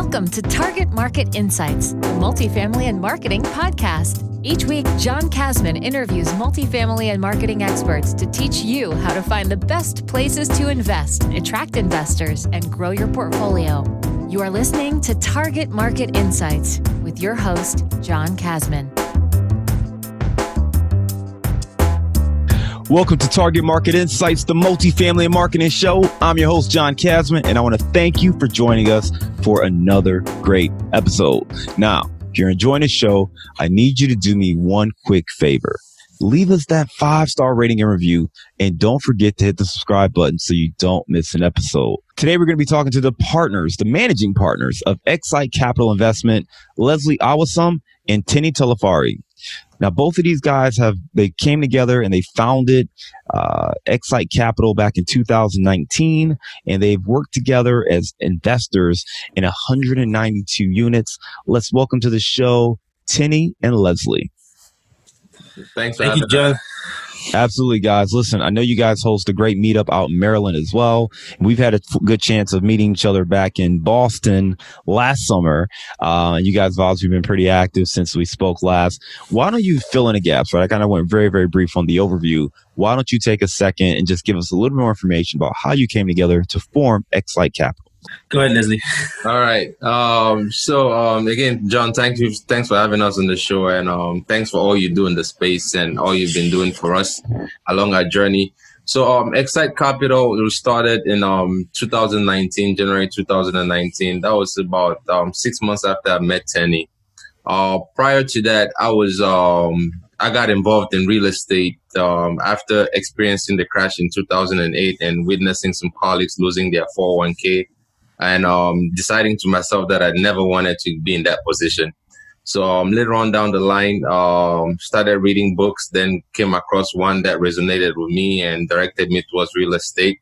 Welcome to Target Market Insights, the multifamily and marketing podcast. Each week, John Kasman interviews multifamily and marketing experts to teach you how to find the best places to invest, attract investors, and grow your portfolio. You are listening to Target Market Insights with your host, John Kasman. Welcome to Target Market Insights, the multifamily and marketing show. I'm your host, John Kasman, and I want to thank you for joining us for another great episode. Now, if you're enjoying the show, I need you to do me one quick favor. Leave us that 5-star rating and review, and don't forget to hit the subscribe button so you don't miss an episode. Today, we're going to be talking to the partners, the managing partners of XSITE Capital Investment, Leslie Awasom and Tenny Tolofari. Now, both of these guys they came together and they founded XSITE Capital back in 2019, and they've worked together as investors in 192 units. Let's welcome to the show, Tenny and Leslie. Thank you, John. Absolutely, guys. Listen, I know you guys host a great meetup out in Maryland as well. We've had a good chance of meeting each other back in Boston last summer. And you guys have obviously been pretty active since we spoke last. Why don't you fill in the gaps, right? I kind of went very, very brief on the overview. Why don't you take a second and just give us a little more information about how you came together to form XSITE Capital? Go ahead, Leslie. All right. Again, John, thanks for having us on the show, and thanks for all you do in the space and all you've been doing for us along our journey. So, XSITE Capital was started in 2019, January 2019. That was about 6 months after I met Tenny. Prior to that, I got involved in real estate after experiencing the crash in 2008 and witnessing some colleagues losing their 401k. And deciding to myself that I never wanted to be in that position. So later on down the line, started reading books, then came across one that resonated with me and directed me towards real estate.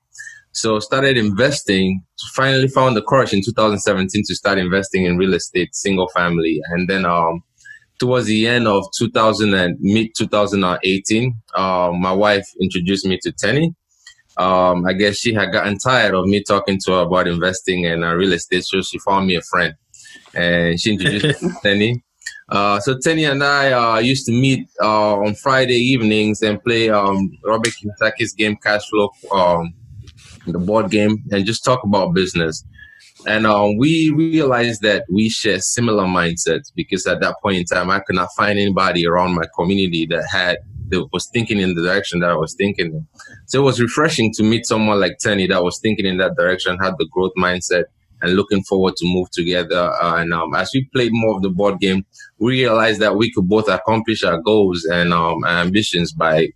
So started investing, finally found the courage in 2017 to start investing in real estate, single family. And then towards the end of mid-2018, my wife introduced me to Tenny. I guess she had gotten tired of me talking to her about investing in real estate, so she found me a friend, and she introduced me to Tenny. So Tenny and I used to meet on Friday evenings and play Robert Kiyosaki's game Cashflow, the board game, and just talk about business. And we realized that we share similar mindsets, because at that point in time, I could not find anybody around my community that was thinking in the direction that I was thinking in. So it was refreshing to meet someone like Tenny that was thinking in that direction, had the growth mindset, and looking forward to move together. And as we played more of the board game, we realized that we could both accomplish our goals and our ambitions by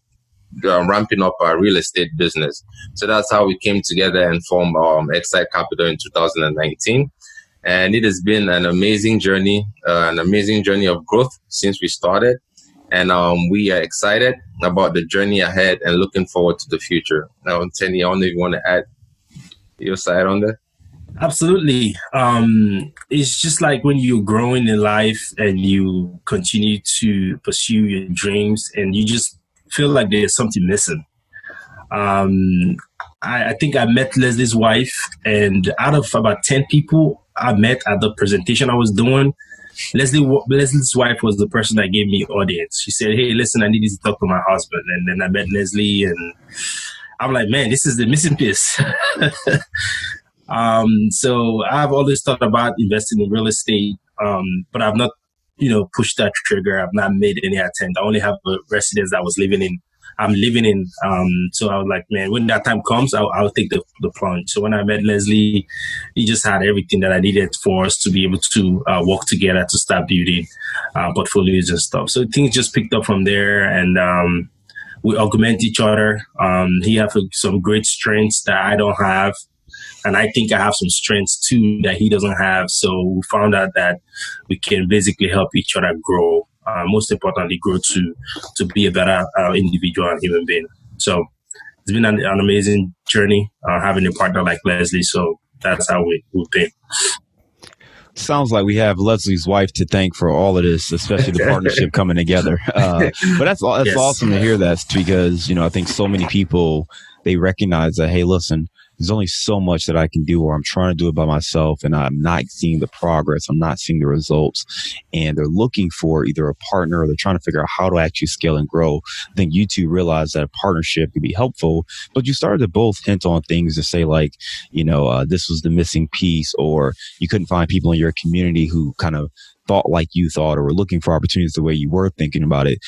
ramping up our real estate business. So that's how we came together and formed XSITE Capital in 2019. And it has been an amazing journey of growth since we started. And we are excited about the journey ahead and looking forward to the future. Now, Tenny, I don't know if you want to add your side on that. Absolutely. It's just like when you're growing in life and you continue to pursue your dreams and you just feel like there's something missing. I think I met Leslie's wife, and out of about 10 people I met at the presentation I was doing, Leslie's wife was the person that gave me audience. She said, "Hey, listen, I need you to talk to my husband." And then I met Leslie, and I'm like, man, this is the missing piece. So I've always thought about investing in real estate, but I've not, pushed that trigger. I've not made any attempt. I only have a residence that I'm living in. So I was like, man, when that time comes, I'll take the plunge. So when I met Leslie, he just had everything that I needed for us to be able to work together to start building portfolios and stuff. So things just picked up from there, and we augment each other. He has some great strengths that I don't have, and I think I have some strengths too that he doesn't have. So we found out that we can basically help each other grow. Most importantly, grow to be a better individual and human being. So it's been an amazing journey having a partner like Leslie. So that's how we pick. Sounds like we have Leslie's wife to thank for all of this, especially the partnership coming together. But that's yes. Awesome to hear that, because I think so many people, they recognize that, hey, listen, there's only so much that I can do, or I'm trying to do it by myself and I'm not seeing the progress. I'm not seeing the results. And they're looking for either a partner or they're trying to figure out how to actually scale and grow. I think you two realized that a partnership could be helpful, but you started to both hint on things to say like, this was the missing piece, or you couldn't find people in your community who kind of thought like you thought or were looking for opportunities the way you were thinking about it.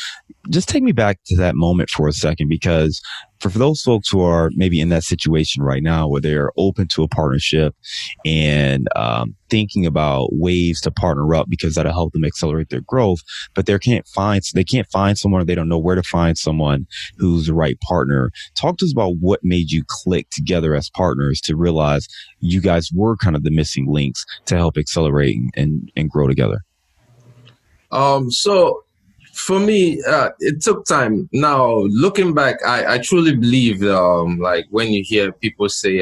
Just take me back to that moment for a second, because for those folks who are maybe in that situation right now where they're open to a partnership and thinking about ways to partner up because that'll help them accelerate their growth, but they can't find someone, or they don't know where to find someone who's the right partner. Talk to us about what made you click together as partners to realize you guys were kind of the missing links to help accelerate and grow together. So for me, it took time. Now, looking back, I truly believe, like when you hear people say,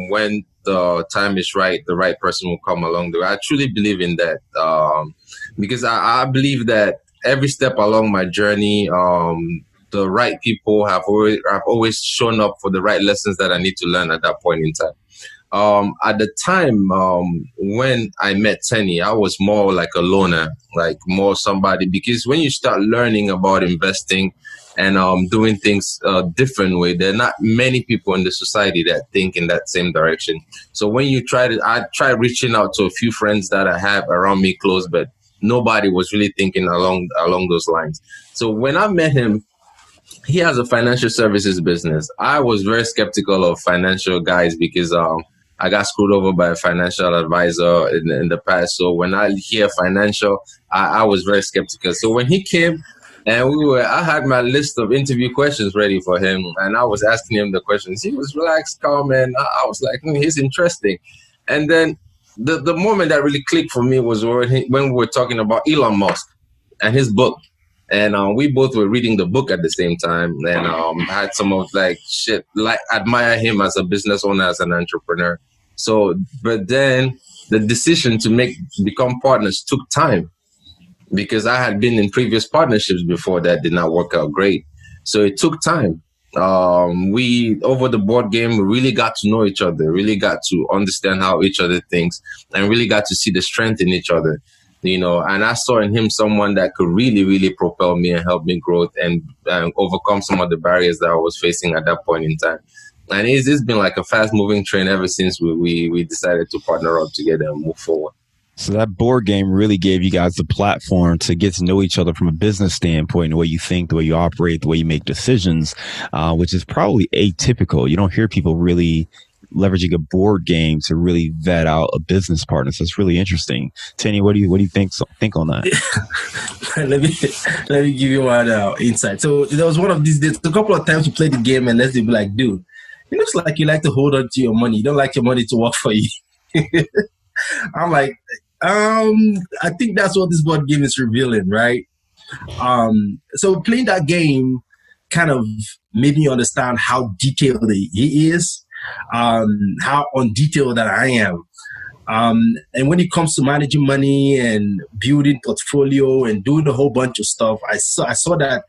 when the time is right, the right person will come along. I truly believe in that, because I believe that every step along my journey, the right people have always shown up for the right lessons that I need to learn at that point in time. At the time, when I met Tenny, I was more like a loner, like more somebody, because when you start learning about investing and doing things a different way, there are not many people in the society that think in that same direction. So when I tried reaching out to a few friends that I have around me close, but nobody was really thinking along those lines. So when I met him, he has a financial services business. I was very skeptical of financial guys because I got screwed over by a financial advisor in the past. So when I hear financial, I was very skeptical. So when he came and I had my list of interview questions ready for him, and I was asking him the questions. He was relaxed, calm, and I was like, he's interesting. And then the moment that really clicked for me was when we were talking about Elon Musk and his book. And we both were reading the book at the same time, and had some of admire him as a business owner, as an entrepreneur. So, but then the decision to become partners took time, because I had been in previous partnerships before that did not work out great. So it took time. We, over the board game, we really got to know each other, really got to understand how each other thinks, and really got to see the strength in each other. And I saw in him someone that could really, really propel me and help me grow and overcome some of the barriers that I was facing at that point in time. And it's been like a fast-moving train ever since we decided to partner up together and move forward. So that board game really gave you guys the platform to get to know each other from a business standpoint, the way you think, the way you operate, the way you make decisions, which is probably atypical. You don't hear people really leveraging a board game to really vet out a business partner. So it's really interesting. Tenny, what do you think on that? let me give you one insight. So there was one of these days, a couple of times we played the game, and Leslie be like, dude, it looks like you like to hold on to your money. You don't like your money to work for you. I'm like, I think that's what this board game is revealing, right? So playing that game kind of made me understand how detailed he is, how undetailed that I am. And when it comes to managing money and building portfolio and doing a whole bunch of stuff, I saw that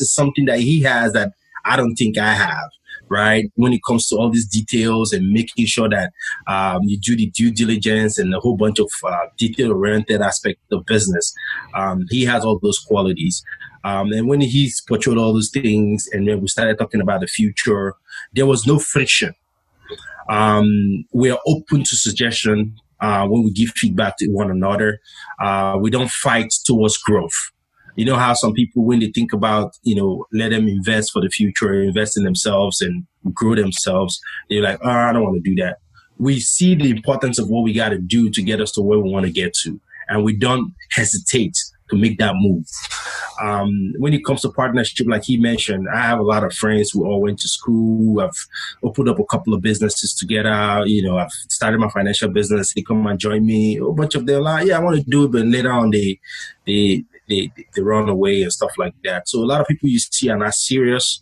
is something that he has that I don't think I have, right? When it comes to all these details and making sure that you do the due diligence and a whole bunch of detail-oriented aspect of business, he has all those qualities. And when he's portrayed all those things and then we started talking about the future, there was no friction. We are open to suggestion when we give feedback to one another. We don't fight towards growth. You know how some people, when they think about, let them invest for the future, invest in themselves and grow themselves, they're like, oh, I don't want to do that. We see the importance of what we got to do to get us to where we want to get to. And we don't hesitate to make that move. When it comes to partnership, like he mentioned, I have a lot of friends who all went to school. I've opened up a couple of businesses together. I've started my financial business. They come and join me. A bunch of them like, yeah, I want to do it, but later on they run away and stuff like that. So a lot of people you see are not serious.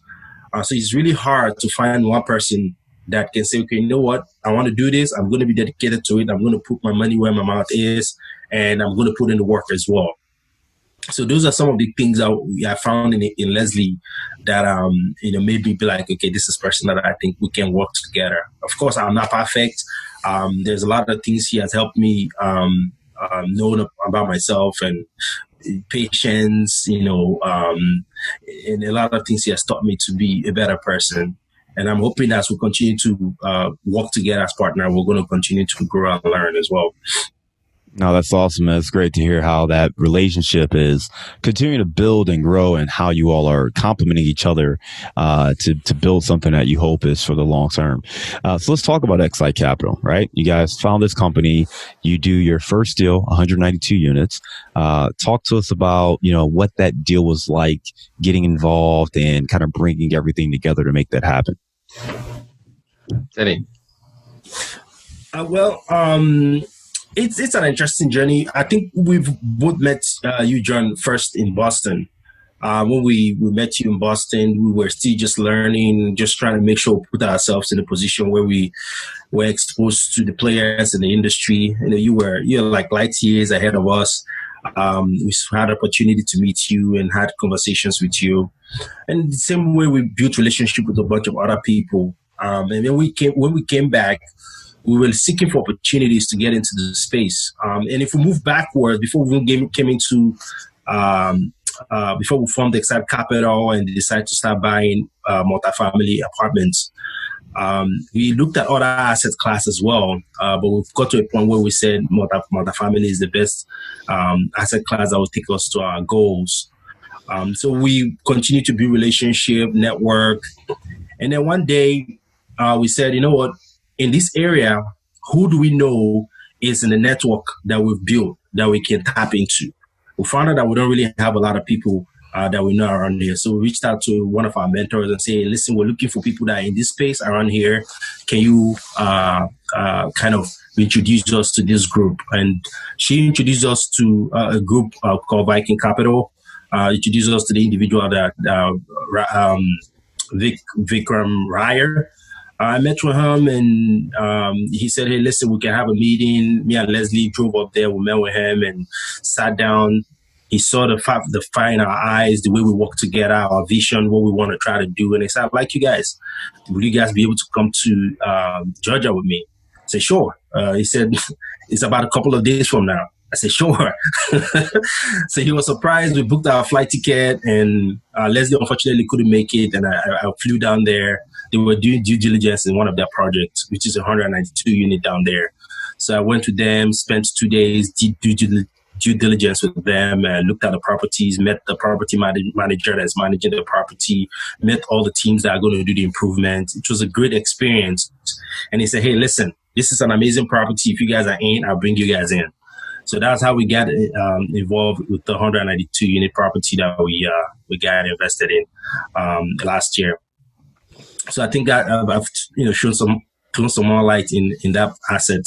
So it's really hard to find one person that can say, okay, you know what? I want to do this. I'm going to be dedicated to it. I'm going to put my money where my mouth is, and I'm going to put in the work as well. So those are some of the things I found in Leslie that made me be like, okay, this is a person that I think we can work together. Of course, I'm not perfect. There's a lot of things he has helped me know about myself, and patience, and a lot of things he has taught me to be a better person. And I'm hoping as we continue to work together as partners, we're going to continue to grow and learn as well. No, that's awesome. It's great to hear how that relationship is continuing to build and grow, and how you all are complementing each other to build something that you hope is for the long term. So let's talk about XSITE Capital, right? You guys found this company. You do your first deal, 192 units. Talk to us about, what that deal was like, getting involved and kind of bringing everything together to make that happen. Tenny. It's an interesting journey. I think we've both met you, John, first in Boston. When we met you in Boston, we were still just learning, just trying to make sure we put ourselves in a position where we were exposed to the players in the industry. You're like light years ahead of us. We had opportunity to meet you and had conversations with you. And the same way we built relationship with a bunch of other people. And then when we came back, we were seeking for opportunities to get into the space. And if we move backwards, before we came into, before we formed the XSITE Capital and decided to start buying multifamily apartments, we looked at other asset class as well. But we've got to a point where we said multifamily is the best asset class that will take us to our goals. So we continue to build relationship, network. And then one day we said, you know what? In this area, who do we know is in the network that we've built that we can tap into? We found out that we don't really have a lot of people that we know around here. So we reached out to one of our mentors and say, listen, we're looking for people that are in this space around here. Can you kind of introduce us to this group? And she introduced us to a group called Viking Capital, introduced us to the individual that Vikram Ryer. I met with him and he said, hey, listen, we can have a meeting. Me and Leslie drove up there. We met with him and sat down. He saw the fire in our eyes, the way we work together, our vision, what we want to try to do. And he said, I'd like you guys. Will you guys be able to come to Georgia with me? I said, sure. He said, it's about a couple of days from now. I said, sure. So he was surprised. We booked our flight ticket and Leslie unfortunately couldn't make it. And I flew down there. They were doing due diligence in one of their projects, which is a 192 unit down there. So I went to them, spent 2 days, did due diligence with them, looked at the properties, met the property manager that's managing the property, met all the teams that are going to do the improvement. It was a great experience. And he said, hey, listen, this is an amazing property. If you guys are in, I'll bring you guys in. So that's how we got involved with the 192 unit property that we got invested in last year. So I think that I've shown some more light in that asset.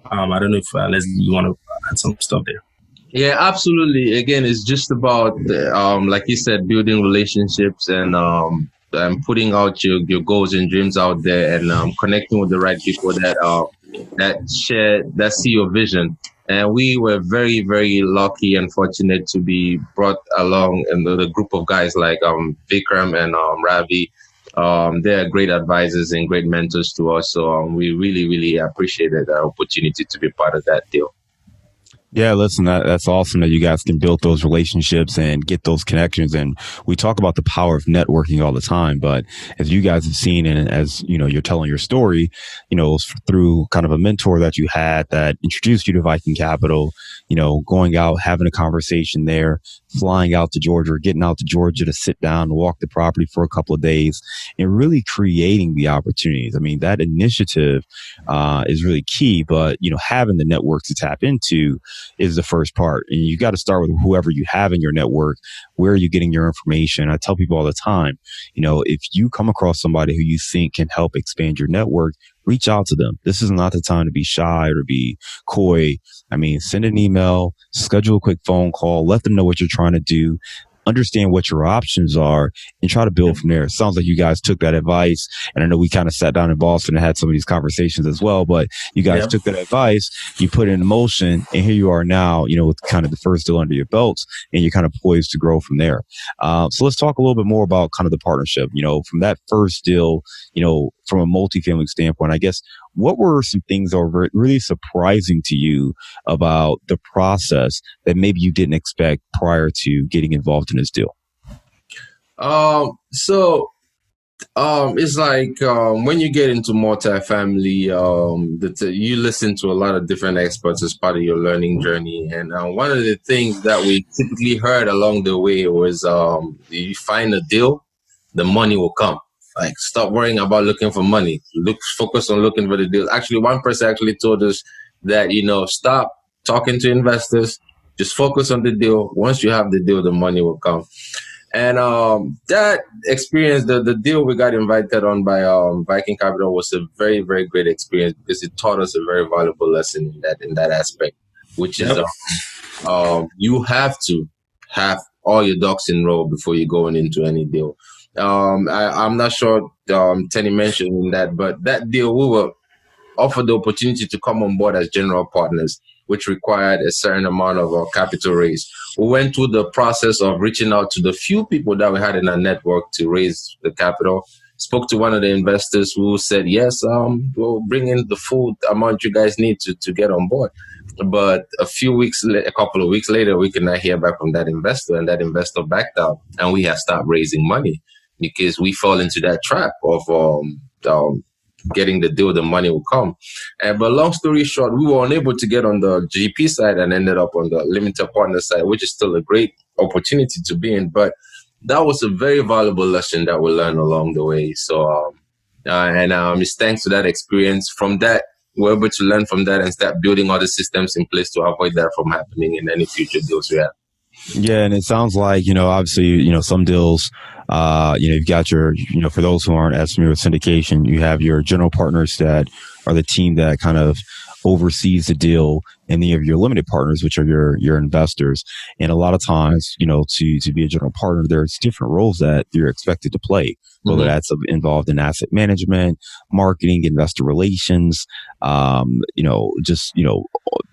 I don't know if Leslie, you want to add some stuff there. Yeah, absolutely. Again, it's just about like you said, building relationships and putting out your goals and dreams out there, and connecting with the right people that see your vision. And we were very, very lucky and fortunate to be brought along in the group of guys like Vikram and Ravi. They're great advisors and great mentors to us. So we really, really appreciated the opportunity to be part of that deal. Yeah, listen, that's awesome that you guys can build those relationships and get those connections. And we talk about the power of networking all the time. But as you guys have seen, and as you're telling your story, it was through kind of a mentor that you had that introduced you to Viking Capital, going out, having a conversation there, flying out to Georgia, or getting out to Georgia to sit down and walk the property for a couple of days, and really creating the opportunities. I mean, that initiative is really key, but having the network to tap into is the first part. And you got to start with whoever you have in your network. Where are you getting your information? I tell people all the time, if you come across somebody who you think can help expand your network, reach out to them. This is not the time to be shy or be coy. I mean, send an email, schedule a quick phone call, let them know what you're trying to do. understand what your options are and try to build from there. It sounds like you guys took that advice. And I know we kind of sat down in Boston and had some of these conversations as well, but you guys took that advice, you put it in motion, and here you are now, with kind of the first deal under your belts, and you're kind of poised to grow from there. So let's talk a little bit more about kind of the partnership, from that first deal, from a multifamily standpoint. I guess, what were some things that were really surprising to you about the process that maybe you didn't expect prior to getting involved in this deal? It's like when you get into multifamily, you listen to a lot of different experts as part of your learning journey. And one of the things that we typically heard along the way was you find a deal, the money will come. Like, stop worrying about looking for money. Focus on looking for the deal. Actually, one person actually told us that, stop talking to investors. Just focus on the deal. Once you have the deal, the money will come. And that experience, the deal we got invited on by Viking Capital, was a very, very great experience because it taught us a very valuable lesson in that aspect, which is you have to have all your ducks in a row before you go into any deal. I'm not sure Tenny mentioned that, but that deal we were offered the opportunity to come on board as general partners, which required a certain amount of capital raise. We went through the process of reaching out to the few people that we had in our network to raise the capital. Spoke to one of the investors who said, yes, we'll bring in the full amount you guys need to get on board. But a couple of weeks later, we could not hear back from that investor, and that investor backed out, and we have stopped raising money because we fell into that trap of getting the deal, the money will come. But long story short, we were unable to get on the GP side and ended up on the limited partner side, which is still a great opportunity to be in. But that was a very valuable lesson that we learned along the way. So, it's thanks to that experience. From that, we're able to learn from that and start building other systems in place to avoid that from happening in any future deals we have. Yeah, and it sounds like, obviously, some deals, you've got your, for those who aren't as familiar with syndication, you have your general partners that are the team that kind of oversees the deal, and then you have your limited partners, which are your investors. And a lot of times, to be a general partner, there's different roles that you're expected to play, whether that's involved in asset management, marketing, investor relations,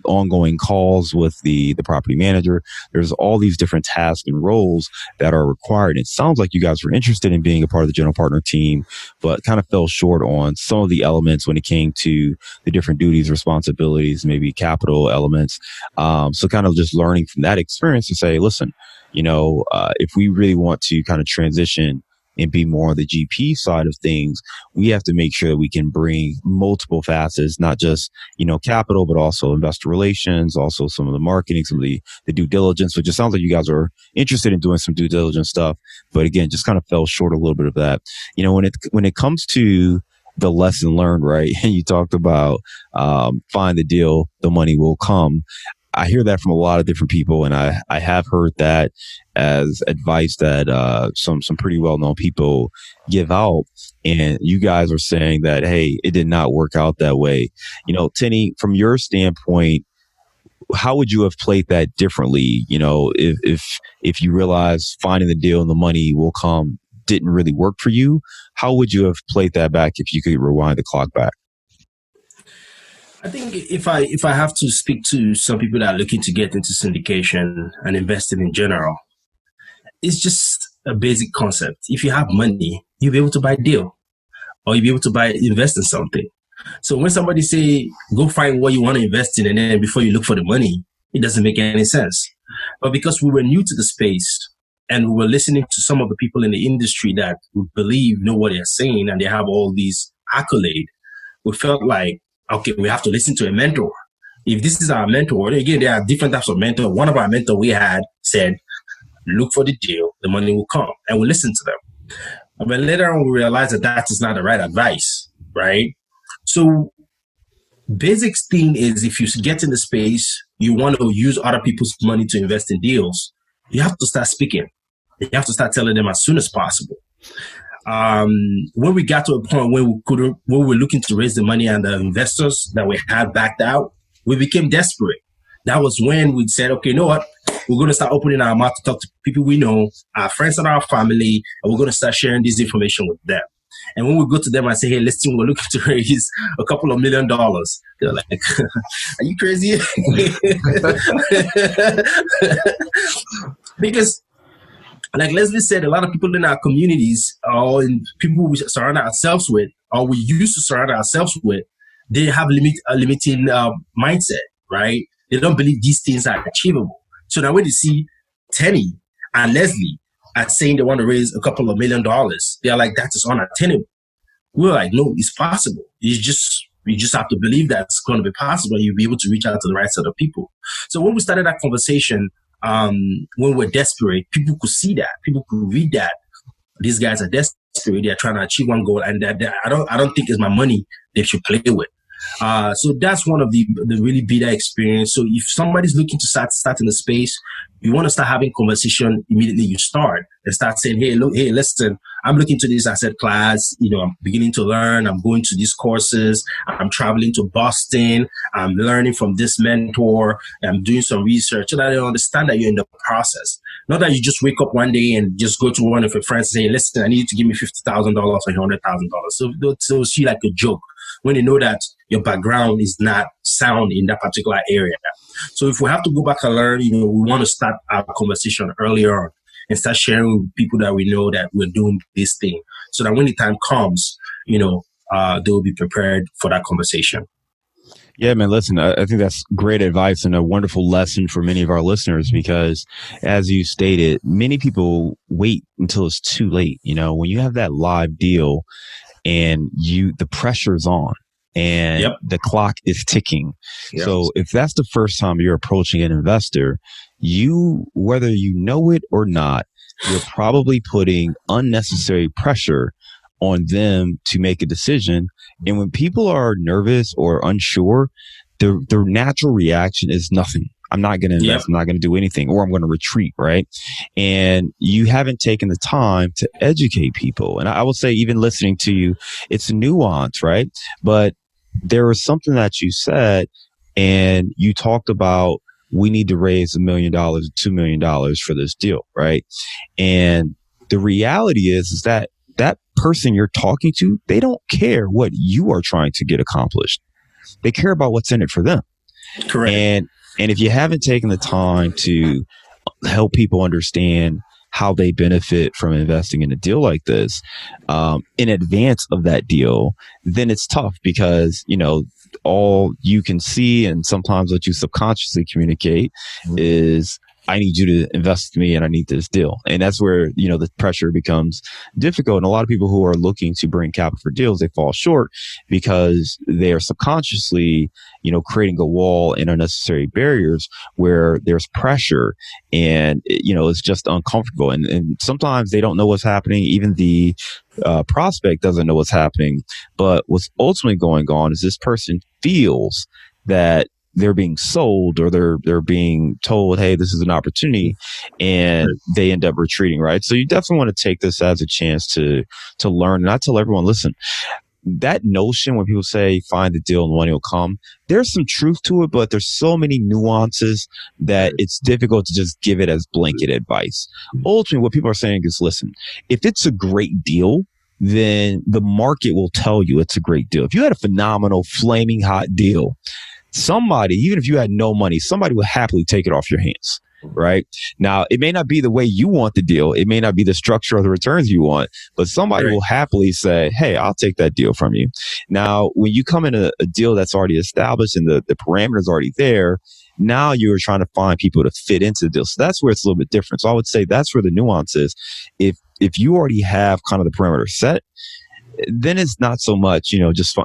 ongoing calls with the property manager. There's all these different tasks and roles that are required. It sounds like you guys were interested in being a part of the general partner team, but kind of fell short on some of the elements when it came to the different duties, responsibilities, maybe capital elements. So kind of just learning from that experience to say, listen, if we really want to kind of transition and be more on the GP side of things, we have to make sure that we can bring multiple facets, not just, capital, but also investor relations, also some of the marketing, some of the due diligence, which it sounds like you guys are interested in doing some due diligence stuff. But again, just kind of fell short a little bit of that. When it comes to the lesson learned, right? And you talked about find the deal, the money will come. I hear that from a lot of different people, and I have heard that as advice that some pretty well-known people give out. And you guys are saying that, hey, it did not work out that way. Tenny, from your standpoint, how would you have played that differently? If you realize finding the deal and the money will come didn't really work for you, how would you have played that back if you could rewind the clock back? I think if I have to speak to some people that are looking to get into syndication and investing in general, it's just a basic concept. If you have money, you'll be able to buy a deal, or you'll be able to invest in something. So when somebody say, go find what you want to invest in, and then before you look for the money, it doesn't make any sense. But because we were new to the space and we were listening to some of the people in the industry that we believe know what they're saying and they have all these accolades, we felt like, okay, we have to listen to a mentor. If this is our mentor, again, there are different types of mentor. One of our mentors we had said, look for the deal, the money will come, and we listen to them. But later on, we realized that is not the right advice, right? So basic thing is, if you get in the space, you want to use other people's money to invest in deals, you have to start speaking. You have to start telling them as soon as possible. When we got to a point where we were looking to raise the money and the investors that we had backed out, we became desperate. That was when we said, okay, you know what? we're going to start opening our mouth to talk to people we know, our friends and our family, and we're going to start sharing this information with them. And when we go to them and say, hey, listen, we're looking to raise a couple of $1 million, they're like, are you crazy? Because, like Leslie said, a lot of people in our communities or in people we surround ourselves with, or we used to surround ourselves with, they have a limiting mindset, right? They don't believe these things are achievable. So now when they see Tenny and Leslie are saying they want to raise a couple of $1 million, they're like, that is unattainable. We're like, no, it's possible. You just have to believe that's going to be possible, and you'll be able to reach out to the right set of people. So when we started that conversation, when we're desperate, people could see that. People could read that. These guys are desperate. They're trying to achieve one goal, and that I don't think it's my money they should play with. So that's one of the really bitter experience. So if somebody's looking to start in the space, you want to start having conversation immediately you start and start saying, hey, listen, I'm looking to this asset class. I'm beginning to learn. I'm going to these courses. I'm traveling to Boston. I'm learning from this mentor. I'm doing some research so that I understand that you're in the process. Not that you just wake up one day and just go to one of your friends and say, listen, I need you to give me $50,000 or $100,000. So they'll see like a joke when they know that your background is not sound in that particular area. So if we have to go back and learn, we want to start our conversation earlier on and start sharing with people that we know that we're doing this thing, so that when the time comes, they will be prepared for that conversation. Yeah, man, listen, I think that's great advice and a wonderful lesson for many of our listeners, because as you stated, many people wait until it's too late. When you have that live deal and the pressure's on and the clock is ticking. Yep. So if that's the first time you're approaching an investor, whether you know it or not, you're probably putting unnecessary pressure on them to make a decision. And when people are nervous or unsure, their natural reaction is nothing. I'm not going to invest. I'm not going to do anything, or I'm going to retreat. Right. And you haven't taken the time to educate people. And I will say, even listening to you, it's nuance, right? But there was something that you said, and you talked about, we need to raise $1 million, $2 million for this deal. Right. And the reality is that person you're talking to, they don't care what you are trying to get accomplished. They care about what's in it for them. Correct. And if you haven't taken the time to help people understand how they benefit from investing in a deal like this in advance of that deal, then it's tough, because, all you can see and sometimes what you subconsciously communicate is, I need you to invest in me and I need this deal. And that's where, the pressure becomes difficult. And a lot of people who are looking to bring capital for deals, they fall short because they are subconsciously, creating a wall and unnecessary barriers where there's pressure and, it's just uncomfortable. And sometimes they don't know what's happening. Even the prospect doesn't know what's happening. But what's ultimately going on is this person feels that they're being sold, or they're being told, hey, this is an opportunity, and they end up retreating, right? So you definitely want to take this as a chance to learn. And I tell everyone, listen, that notion when people say find the deal and the money will come, there's some truth to it, but there's so many nuances that it's difficult to just give it as blanket advice. Ultimately, what people are saying is, listen, if it's a great deal, then the market will tell you it's a great deal. If you had a phenomenal, flaming hot deal, somebody, even if you had no money, somebody would happily take it off your hands, right? Now, it may not be the way you want the deal. It may not be the structure or the returns you want, but somebody will happily say, hey, I'll take that deal from you. Now, when you come in a deal that's already established and the parameters already there, now you're trying to find people to fit into the deal. So that's where it's a little bit different. So I would say that's where the nuance is. If you already have kind of the parameter set, then it's not so much, just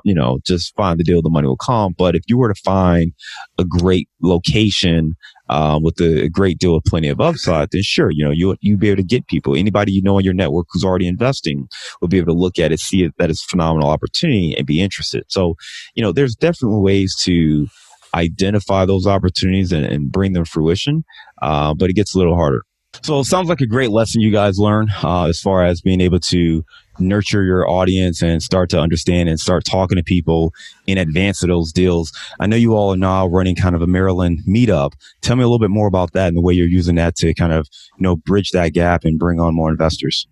find the deal, the money will come. But if you were to find a great location with a great deal with plenty of upside, then sure, you'll be able to get people. Anybody in your network who's already investing will be able to look at it, see it, that it's a phenomenal opportunity, and be interested. So, there's definitely ways to identify those opportunities and bring them to fruition, but it gets a little harder. So it sounds like a great lesson you guys learn as far as being able to nurture your audience and start to understand and start talking to people in advance of those deals. I know you all are now running kind of a Maryland meetup. Tell me a little bit more about that and the way you're using that to kind of, bridge that gap and bring on more investors.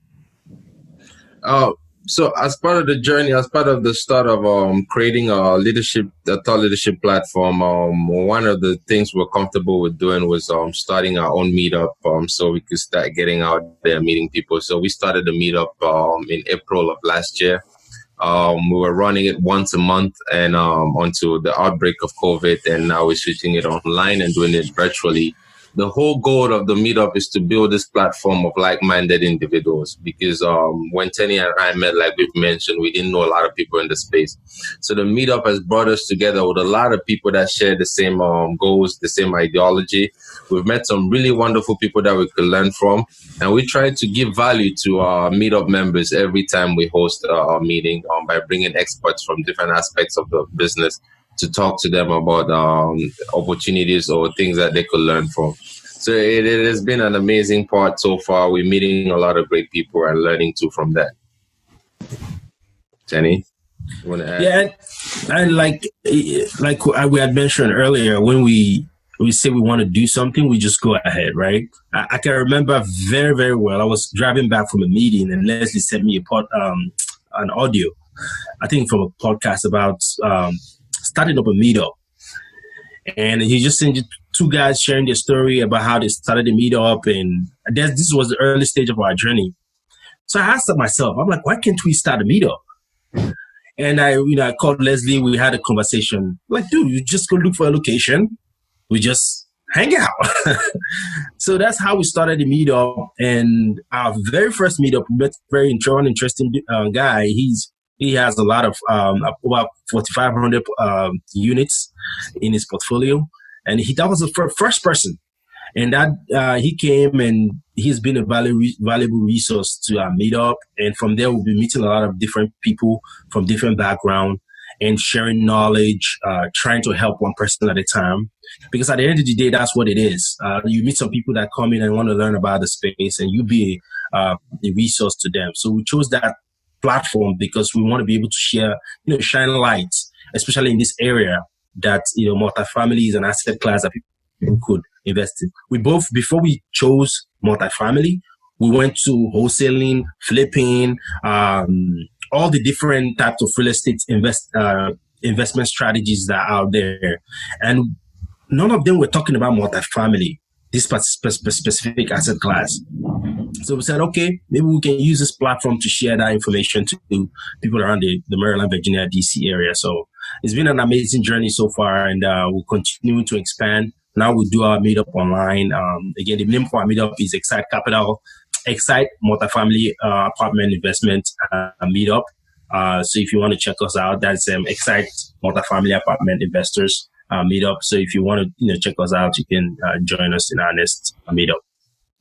So as part of the journey, as part of the start of creating a thought leadership platform, one of the things we're comfortable with doing was starting our own meetup, so we could start getting out there, meeting people. So we started the meetup in April of last year. We were running it once a month, and until the outbreak of COVID, and now we're switching it online and doing it virtually. The whole goal of the meetup is to build this platform of like-minded individuals, because when Tenny and I met, like we've mentioned, we didn't know a lot of people in the space. So the meetup has brought us together with a lot of people that share the same goals, the same ideology. We've met some really wonderful people that we could learn from, and we try to give value to our meetup members every time we host our meeting by bringing experts from different aspects of the business to talk to them about opportunities or things that they could learn from. So it has been an amazing part so far. We're meeting a lot of great people and learning too from that. Tenny, you want to add? Yeah, and like we had mentioned earlier, when we say we want to do something, we just go ahead, right? I can remember very, very well. I was driving back from a meeting, and Leslie sent me an audio, I think from a podcast about starting up a meetup. And he just sent two guys sharing their story about how they started the meetup. And this was the early stage of our journey. So I asked myself, I'm like, why can't we start a meetup? And I called Leslie. We had a conversation. Like, dude, you just go look for a location. We just hang out. So that's how we started the meetup. And our very first meetup, we met a very interesting guy. He has a lot of about 4,500 units in his portfolio, and that was the first person. And that he came, and he's been a valuable resource to our meetup. And from there, we'll be meeting a lot of different people from different backgrounds and sharing knowledge, trying to help one person at a time. Because at the end of the day, that's what it is. You meet some people that come in and want to learn about the space, and you be a resource to them. So we chose that platform because we want to be able to share, shine light, especially in this area that, multifamily is an asset class that people could invest in. Before we chose multifamily, we went to wholesaling, flipping, all the different types of real estate investment strategies that are out there. And none of them were talking about multifamily, this specific asset class. So we said, okay, maybe we can use this platform to share that information to people around the Maryland, Virginia, DC area. So it's been an amazing journey so far, and we'll continue to expand. Now we do our meetup online. Again, the name for our meetup is XSITE Capital, XSITE Multifamily Apartment Investment Meetup. So if you want to check us out, that's XSITE Multifamily Apartment Investors Meetup. So if you want to check us out, you can join us in our next meetup.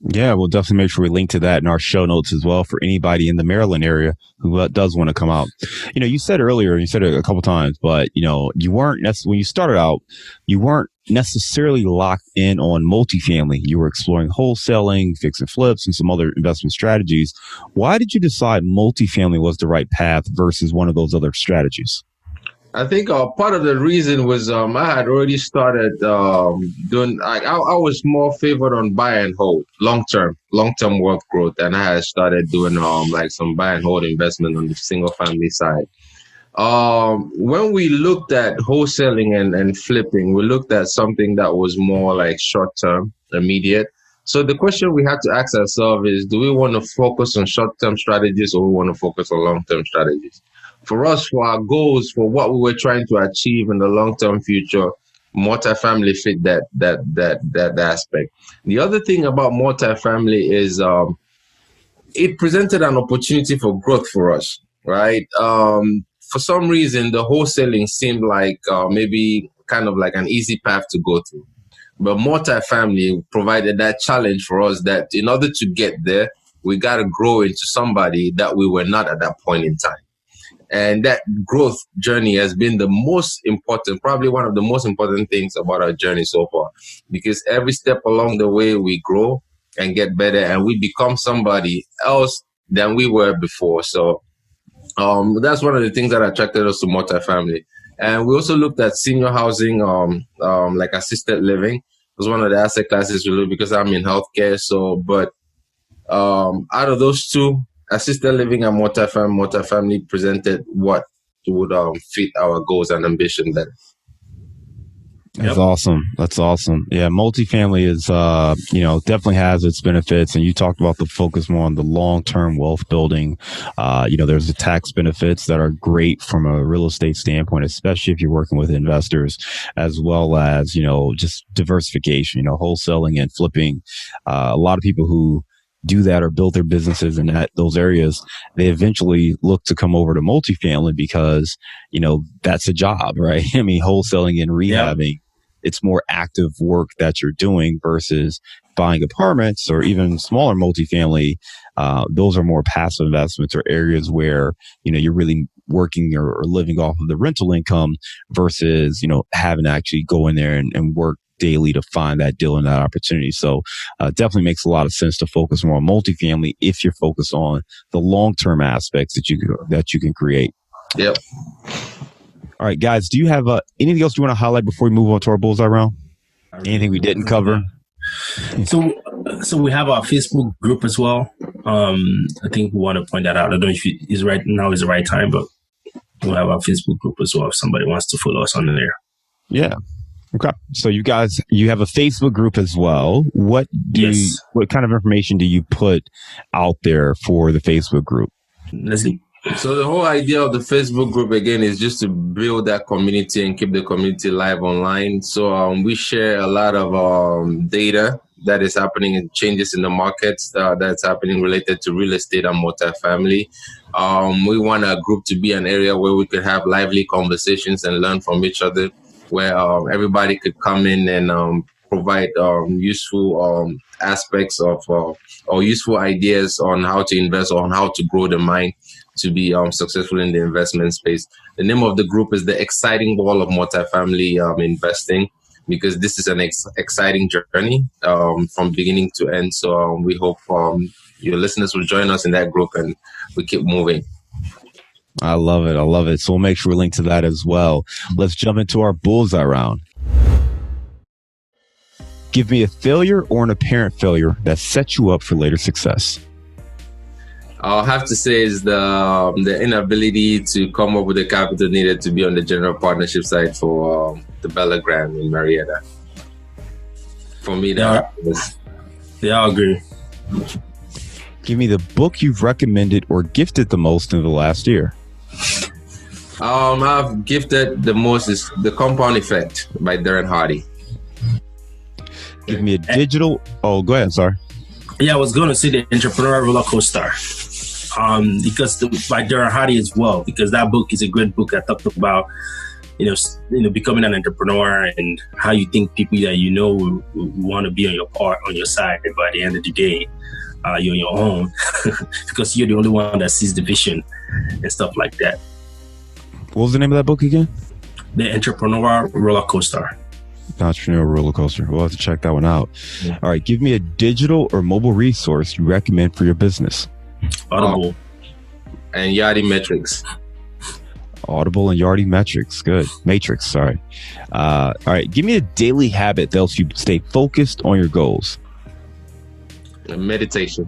Yeah, we'll definitely make sure we link to that in our show notes as well for anybody in the Maryland area who does want to come out. You said earlier, you said it a couple times, but you weren't when you started out, you weren't necessarily locked in on multifamily. You were exploring wholesaling, fix and flips, and some other investment strategies. Why did you decide multifamily was the right path versus one of those other strategies? I think part of the reason was I had already started doing. I was more favored on buy and hold, long term wealth growth, and I had started doing like some buy and hold investment on the single family side. When we looked at wholesaling and flipping, we looked at something that was more like short term, immediate. So the question we had to ask ourselves is: do we want to focus on short term strategies, or we want to focus on long term strategies? For us, for our goals, for what we were trying to achieve in the long-term future, multifamily fit that aspect. The other thing about multifamily is it presented an opportunity for growth for us, right? For some reason, the wholesaling seemed like maybe kind of like an easy path to go through. But multifamily provided that challenge for us that in order to get there, we got to grow into somebody that we were not at that point in time. And that growth journey has been the most important, probably one of the most important things about our journey so far, because every step along the way we grow, and get better, and we become somebody else than we were before. So that's one of the things that attracted us to multifamily. And we also looked at senior housing, like assisted living. It was one of the asset classes we looked because I'm in healthcare. So, but out of those two, assisted living and multifamily presented what would fit our goals and ambition better. That's awesome. That's awesome. Yeah, multifamily is, definitely has its benefits. And you talked about the focus more on the long-term wealth building. There's the tax benefits that are great from a real estate standpoint, especially if you're working with investors, as well as, just diversification, wholesaling and flipping. A lot of people who do that or build their businesses in those areas, they eventually look to come over to multifamily because, that's a job, right? I mean, wholesaling and rehabbing, it's more active work that you're doing versus buying apartments or even smaller multifamily. Those are more passive investments or areas where, you're really working or living off of the rental income versus, having to actually go in there and work daily to find that deal and that opportunity. So definitely makes a lot of sense to focus more on multifamily if you're focused on the long-term aspects that you can create. Yep. All right, guys, do you have anything else you want to highlight before we move on to our bullseye round? Anything we didn't cover? So we have our Facebook group as well. I think we want to point that out. I don't know if it's right now is the right time, but we'll have our Facebook group as well if somebody wants to follow us on there. Yeah. Okay. So you have a Facebook group as well. What kind of information do you put out there for the Facebook group? Leslie? So the whole idea of the Facebook group, again, is just to build that community and keep the community live online. So we share a lot of data that is happening and changes in the markets that's happening related to real estate and multifamily. We want our group to be an area where we could have lively conversations and learn from each other, where everybody could come in and provide useful aspects of or useful ideas on how to invest or on how to grow the mind to be successful in the investment space. The name of the group is the Exciting Wall of Multifamily Investing, because this is an exciting journey from beginning to end. So we hope your listeners will join us in that group and we keep moving. I love it. I love it. So we'll make sure we link to that as well. Let's jump into our bullseye round. Give me a failure or an apparent failure that sets you up for later success. I'll have to say is the inability to come up with the capital needed to be on the general partnership side for the Bella Grande in Marietta. For me, that was... Yeah, I agree. Give me the book you've recommended or gifted the most in the last year. I've gifted the most is The Compound Effect by Darren Hardy. Give me a digital... Oh, go ahead. Sorry. Yeah, I was going to say The Entrepreneurial Roller Coaster. Because by Darren Hardy as well, because that book is a great book that talked about, becoming an entrepreneur and how you think people that will want to be on your side, but at the end of the day, you're on your own because you're the only one that sees the vision and stuff like that. What was the name of that book again? The Entrepreneurial Roller Coaster. Entrepreneurial Roller Coaster. We'll have to check that one out. Yeah. All right. Give me a digital or mobile resource you recommend for your business. Audible. And Yardi Metrics. Audible and Yardi Metrics. Good. Matrix. Sorry. All right. Give me a daily habit that helps you stay focused on your goals. Meditation.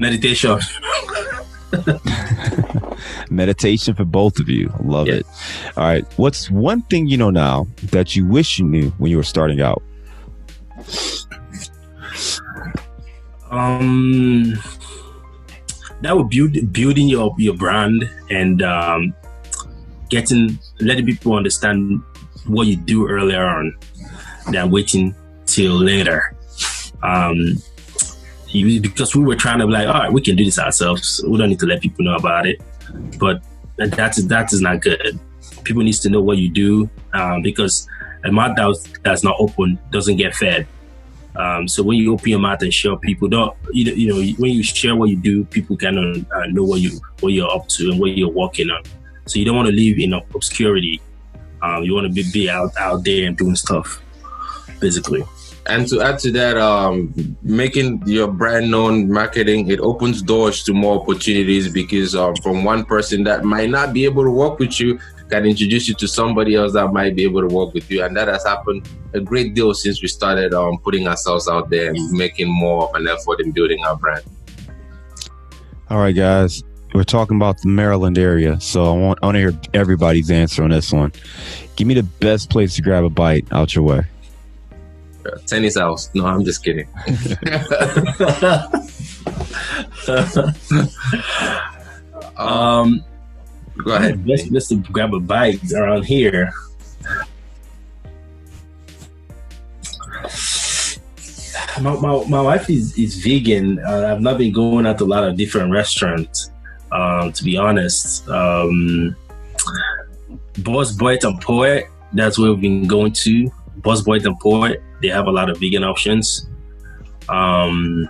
Meditation for both of you. Love it. All right. What's one thing you know now that you wish you knew when you were starting out? That would building your brand and letting people understand what you do earlier on than waiting till later. Because we were trying to be like, all right, we can do this ourselves. We don't need to let people know about it. But that is not good. People need to know what you do because a mouth that's not open doesn't get fed. So when you open your mouth and share, people when you share what you do, people can know what you're up to and what you're working on. So you don't want to live in obscurity. You want to be out there and doing stuff, basically. And to add to that, making your brand known, marketing, it opens doors to more opportunities because from one person that might not be able to work with you can introduce you to somebody else that might be able to work with you. And that has happened a great deal since we started putting ourselves out there and making more of an effort in building our brand. All right, guys. We're talking about the Maryland area, so I want to hear everybody's answer on this one. Give me the best place to grab a bite out your way. Tenny's house. No, I'm just kidding. Go ahead. Best place to grab a bite around here. My wife is vegan. I've not been going out to a lot of different restaurants. To be honest, Boss Boy and Poet, that's where we've been going to. Boss Boy and Poet, they have a lot of vegan options. And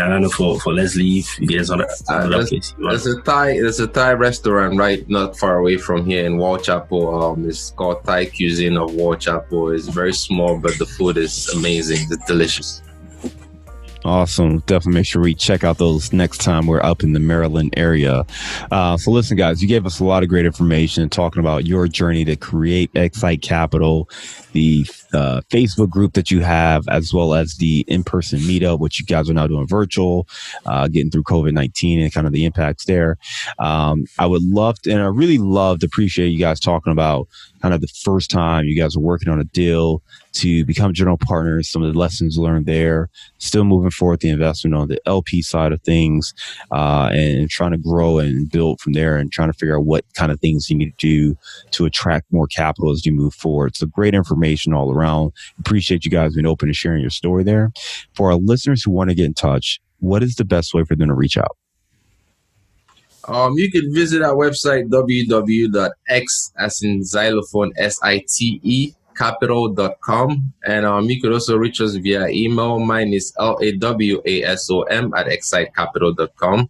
I don't know for Leslie, if you guys want to. There's a Thai restaurant right not far away from here in Whitechapel. It's called Thai Cuisine of Whitechapel. It's very small, but the food is amazing. It's delicious. Awesome. Definitely make sure we check out those next time we're up in the Maryland area. So listen, guys, you gave us a lot of great information talking about your journey to create XSITE Capital, the Facebook group that you have, as well as the in-person meetup, which you guys are now doing virtual, getting through COVID-19 and kind of the impacts there. I would love to, and I really loved, appreciate you guys talking about kind of the first time you guys were working on a deal to become general partners, some of the lessons learned there, still moving forward the investment on the LP side of things, and trying to grow and build from there and trying to figure out what kind of things you need to do to attract more capital as you move forward. So great information all around. Appreciate you guys being open and sharing your story there. For our listeners who want to get in touch, what is the best way for them to reach out? You can visit our website, www.x, as in xylophone, SITE, capital.com. And you could also reach us via email. Mine is lawasom@xsitecapital.com.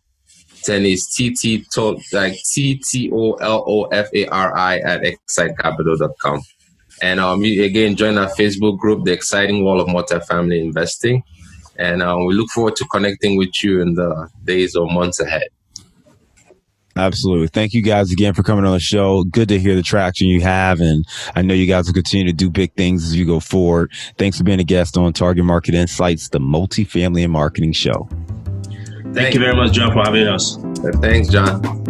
Tenny is TTOLOFARI at xsitecapital.com. And you again join our Facebook group, The Exciting World of Multifamily Investing. And we look forward to connecting with you in the days or months ahead. Absolutely. Thank you guys again for coming on the show. Good to hear the traction you have. And I know you guys will continue to do big things as you go forward. Thanks for being a guest on Target Market Insights, the Multifamily and Marketing Show. Thank you very much, John, for having us. Thanks, John.